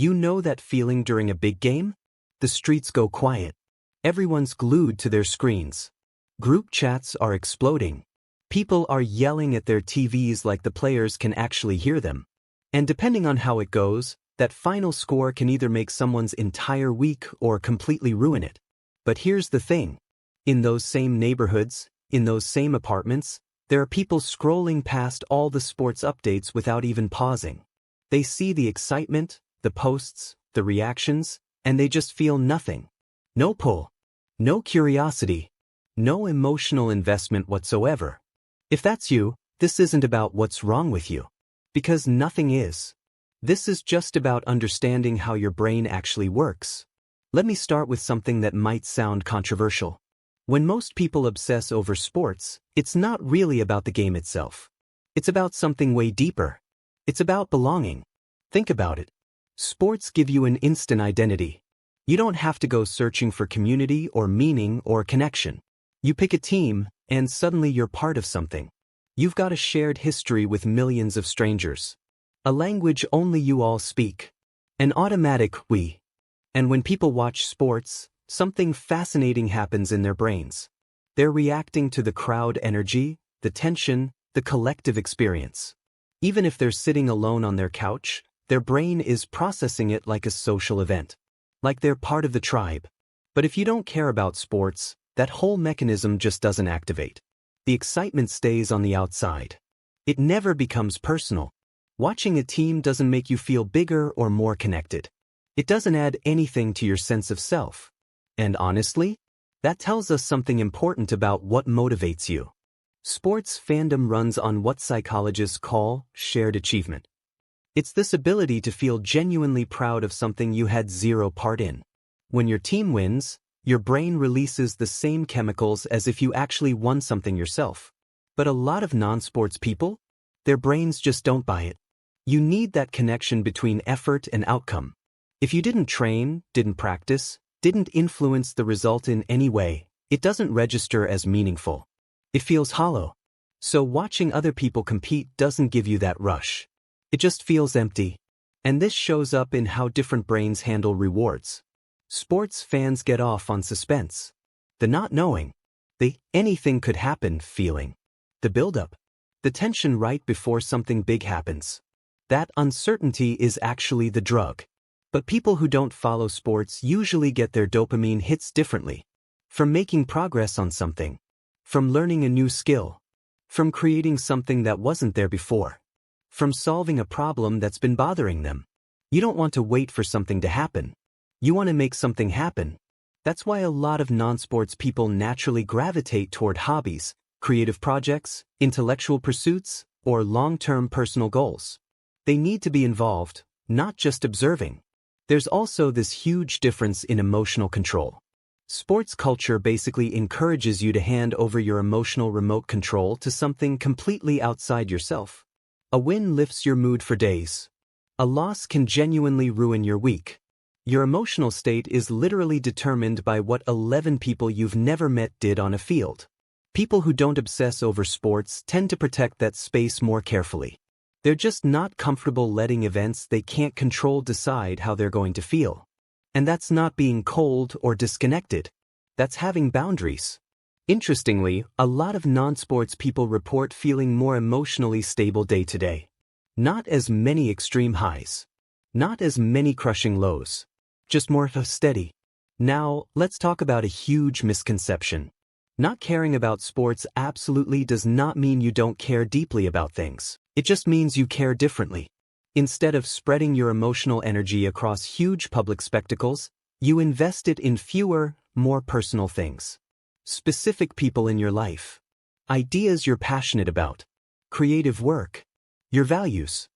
You know that feeling during a big game? The streets go quiet. Everyone's glued to their screens. Group chats are exploding. People are yelling at their TVs like the players can actually hear them. And depending on how it goes, that final score can either make someone's entire week or completely ruin it. But here's the thing. In those same neighborhoods, in those same apartments, there are people scrolling past all the sports updates without even pausing. They see the excitement, the posts, the reactions, and they just feel nothing. No pull. No curiosity. No emotional investment whatsoever. If that's you, this isn't about what's wrong with you. Because nothing is. This is just about understanding how your brain actually works. Let me start with something that might sound controversial. When most people obsess over sports, it's not really about the game itself. It's about something way deeper. It's about belonging. Think about it. Sports give you an instant identity. You don't have to go searching for community or meaning or connection. You pick a team, and suddenly you're part of something. You've got a shared history with millions of strangers. A language only you all speak. An automatic we. And when people watch sports, something fascinating happens in their brains. They're reacting to the crowd energy, the tension, the collective experience. Even if they're sitting alone on their couch, their brain is processing it like a social event. Like they're part of the tribe. But if you don't care about sports, that whole mechanism just doesn't activate. The excitement stays on the outside. It never becomes personal. Watching a team doesn't make you feel bigger or more connected. It doesn't add anything to your sense of self. And honestly, that tells us something important about what motivates you. Sports fandom runs on what psychologists call shared achievement. It's this ability to feel genuinely proud of something you had zero part in. When your team wins, your brain releases the same chemicals as if you actually won something yourself. But a lot of non-sports people, their brains just don't buy it. You need that connection between effort and outcome. If you didn't train, didn't practice, didn't influence the result in any way, it doesn't register as meaningful. It feels hollow. So watching other people compete doesn't give you that rush. It just feels empty. And this shows up in how different brains handle rewards. Sports fans get off on suspense. The not knowing. The anything could happen feeling. The build-up. The tension right before something big happens. That uncertainty is actually the drug. But people who don't follow sports usually get their dopamine hits differently. From making progress on something. From learning a new skill. From creating something that wasn't there before. From solving a problem that's been bothering them. You don't want to wait for something to happen. You want to make something happen. That's why a lot of non-sports people naturally gravitate toward hobbies, creative projects, intellectual pursuits, or long-term personal goals. They need to be involved, not just observing. There's also this huge difference in emotional control. Sports culture basically encourages you to hand over your emotional remote control to something completely outside yourself. A win lifts your mood for days. A loss can genuinely ruin your week. Your emotional state is literally determined by what 11 people you've never met did on a field. People who don't obsess over sports tend to protect that space more carefully. They're just not comfortable letting events they can't control decide how they're going to feel. And that's not being cold or disconnected. That's having boundaries. Interestingly, a lot of non-sports people report feeling more emotionally stable day to day. Not as many extreme highs. Not as many crushing lows. Just more steady. Now, let's talk about a huge misconception. Not caring about sports absolutely does not mean you don't care deeply about things. It just means you care differently. Instead of spreading your emotional energy across huge public spectacles, you invest it in fewer, more personal things. Specific people in your life. Ideas you're passionate about. Creative work. Your values.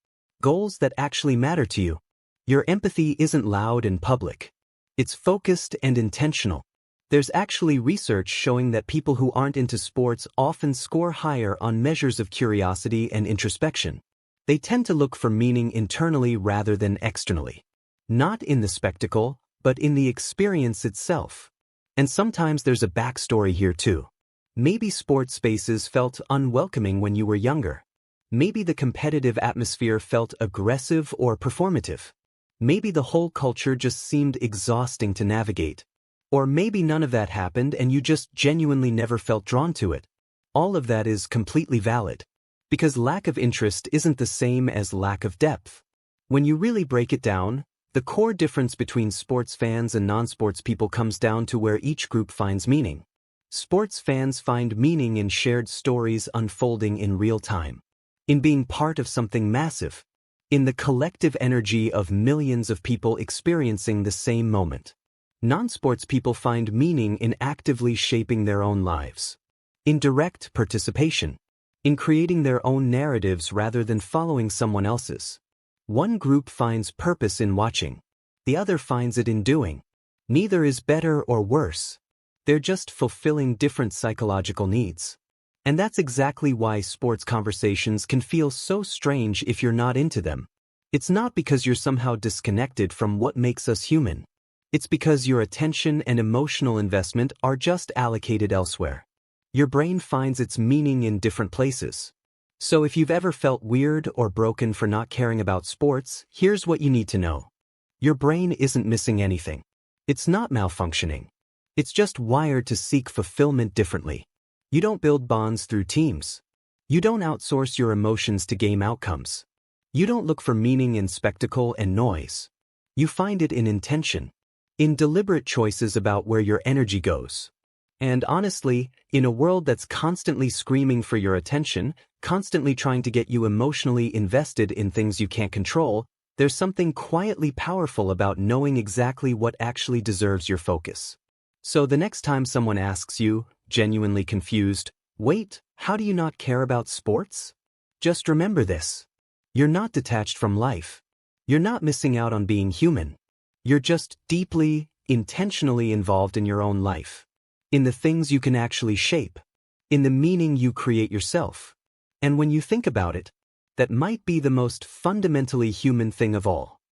Goals that actually matter to you. Your empathy isn't loud and public. It's focused and intentional. There's actually research showing that people who aren't into sports often score higher on measures of curiosity and introspection. They tend to look for meaning internally rather than externally. Not in the spectacle, but in the experience itself. And sometimes there's a backstory here too. Maybe sports spaces felt unwelcoming when you were younger. Maybe the competitive atmosphere felt aggressive or performative. Maybe the whole culture just seemed exhausting to navigate. Or maybe none of that happened and you just genuinely never felt drawn to it. All of that is completely valid. Because lack of interest isn't the same as lack of depth. When you really break it down, the core difference between sports fans and non-sports people comes down to where each group finds meaning. Sports fans find meaning in shared stories unfolding in real time. In being part of something massive. In the collective energy of millions of people experiencing the same moment. Non-sports people find meaning in actively shaping their own lives. In direct participation. In creating their own narratives rather than following someone else's. One group finds purpose in watching. The other finds it in doing. Neither is better or worse. They're just fulfilling different psychological needs. And that's exactly why sports conversations can feel so strange if you're not into them. It's not because you're somehow disconnected from what makes us human. It's because your attention and emotional investment are just allocated elsewhere. Your brain finds its meaning in different places. So if you've ever felt weird or broken for not caring about sports, here's what you need to know. Your brain isn't missing anything. It's not malfunctioning. It's just wired to seek fulfillment differently. You don't build bonds through teams. You don't outsource your emotions to game outcomes. You don't look for meaning in spectacle and noise. You find it in intention. In deliberate choices about where your energy goes. And honestly, in a world that's constantly screaming for your attention, constantly trying to get you emotionally invested in things you can't control, there's something quietly powerful about knowing exactly what actually deserves your focus. So the next time someone asks you, genuinely confused, "Wait, how do you not care about sports?" Just remember this. You're not detached from life. You're not missing out on being human. You're just deeply, intentionally involved in your own life. In the things you can actually shape. In the meaning you create yourself. And when you think about it, that might be the most fundamentally human thing of all.